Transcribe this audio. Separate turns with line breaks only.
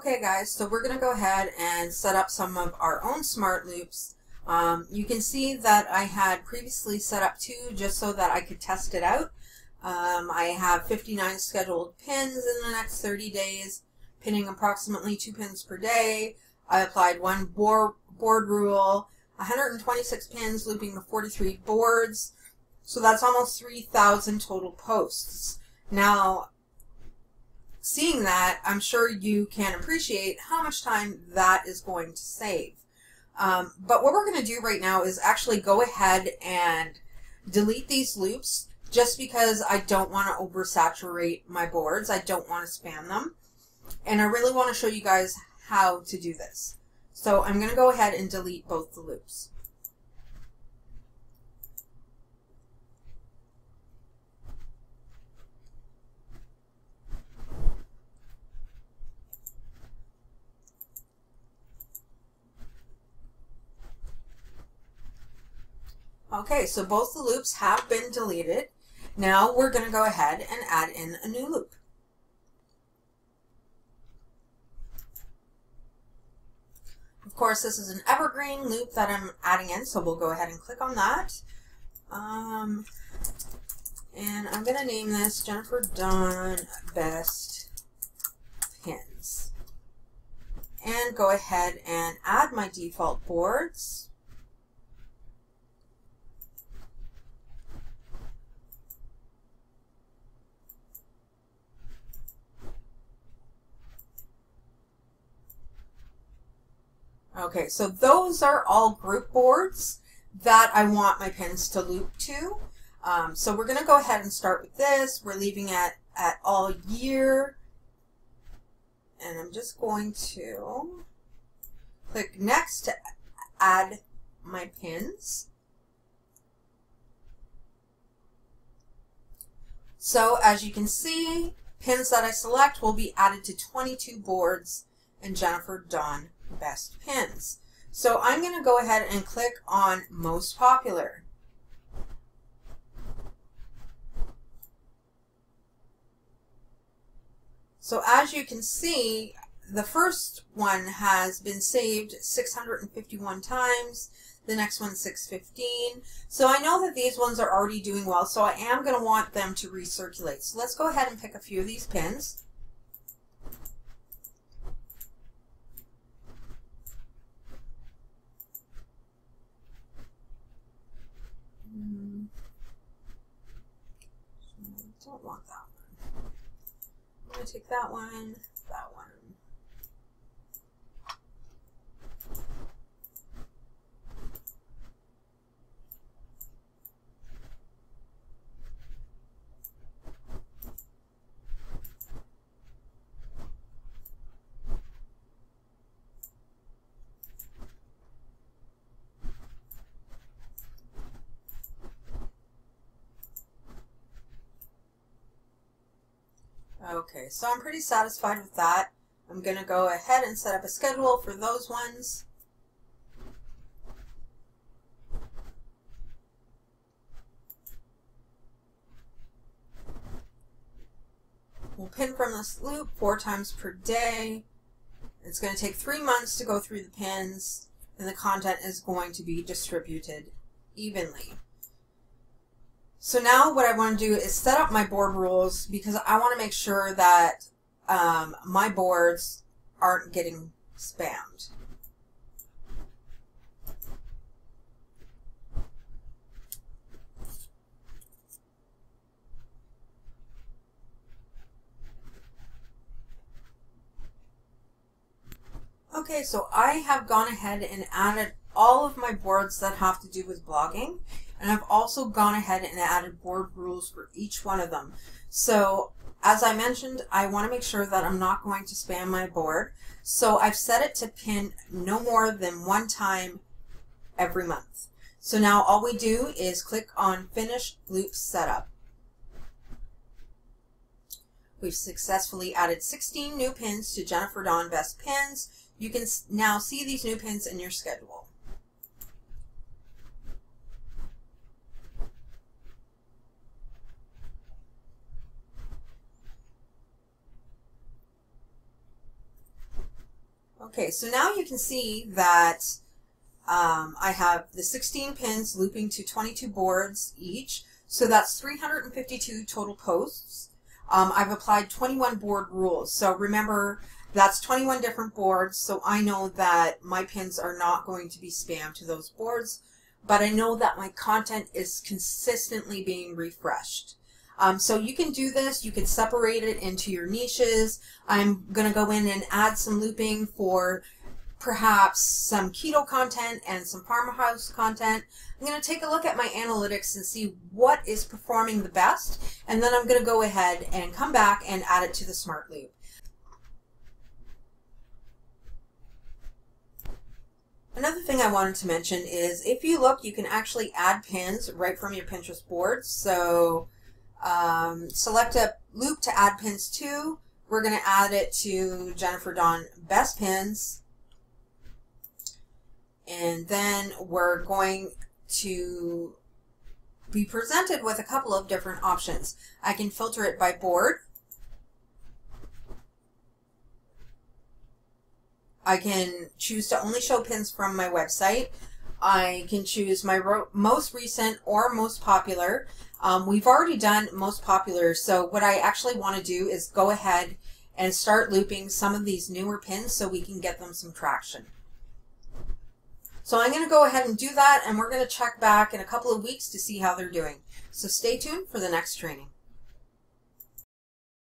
Okay guys, so we're going to go ahead and set up some of our own smart loops. You can see that I had previously set up 2 just so that I could test it out. I have 59 scheduled pins in the next 30 days, pinning approximately 2 pins per day. I applied 1 board rule, 126 pins looping the 43 boards. So that's almost 3,000 total posts. Now, seeing that, I'm sure you can appreciate how much time that is going to save. But what we're going to do right now is actually go ahead and delete these loops just because I don't want to oversaturate my boards. I don't want to spam them. And I really want to show you guys how to do this. So I'm going to go ahead and delete both the loops. Okay, so both the loops have been deleted. Now we're going to go ahead and add in a new loop. Of course, this is an evergreen loop that I'm adding in, so we'll go ahead and click on that. And I'm going to name this Jennifer Dawn Best Pins. And go ahead and add my default boards. Okay, so those are all group boards that I want my pins to loop to. So we're going to go ahead and start with this. We're leaving it at all year. And I'm just going to click next to add my pins. So as you can see, pins that I select will be added to 22 boards in Jennifer Dawn Best Pins. So I'm going to go ahead and click on Most Popular. So as you can see, the first one has been saved 651 times, the next one 615. So I know that these ones are already doing well, so I am going to want them to recirculate. So let's go ahead and pick a few of these pins. Don't want that one. I'm going to take that one, that one. Okay, so I'm pretty satisfied with that. I'm going to go ahead and set up a schedule for those ones. We'll pin from this loop 4 times per day. It's going to take 3 months to go through the pins, and the content is going to be distributed evenly. So now what I want to do is set up my board rules because I want to make sure that my boards aren't getting spammed. Okay, so I have gone ahead and added all of my boards that have to do with blogging. And I've also gone ahead and added board rules for each one of them. So as I mentioned, I want to make sure that I'm not going to spam my board. So I've set it to pin no more than 1 time every month. So now all we do is click on Finish Loop Setup. We've successfully added 16 new pins to Jennifer Dawn Best Pins. You can now see these new pins in your schedule. Okay, so now you can see that I have the 16 pins looping to 22 boards each, so that's 352 total posts. I've applied 21 board rules, so remember that's 21 different boards, so I know that my pins are not going to be spammed to those boards, but I know that my content is consistently being refreshed. So you can do this, you can separate it into your niches. I'm going to go in and add some looping for perhaps some keto content and some farmhouse content. I'm going to take a loop at my analytics and see what is performing the best, and then I'm going to go ahead and come back and add it to the SmartLoop. Another thing I wanted to mention is if you look, you can actually add pins right from your Pinterest board. So select a loop to add pins to. We're going to add it to Jennifer Dawn Best Pins. And then we're going to be presented with a couple of different options. I can filter it by board. I can choose to only show pins from my website. I can choose my most recent or most popular. We've already done most popular, so what I actually want to do is go ahead and start looping some of these newer pins so we can get them some traction. So I'm going to go ahead and do that, and we're going to check back in a couple of weeks to see how they're doing. So stay tuned for the next training.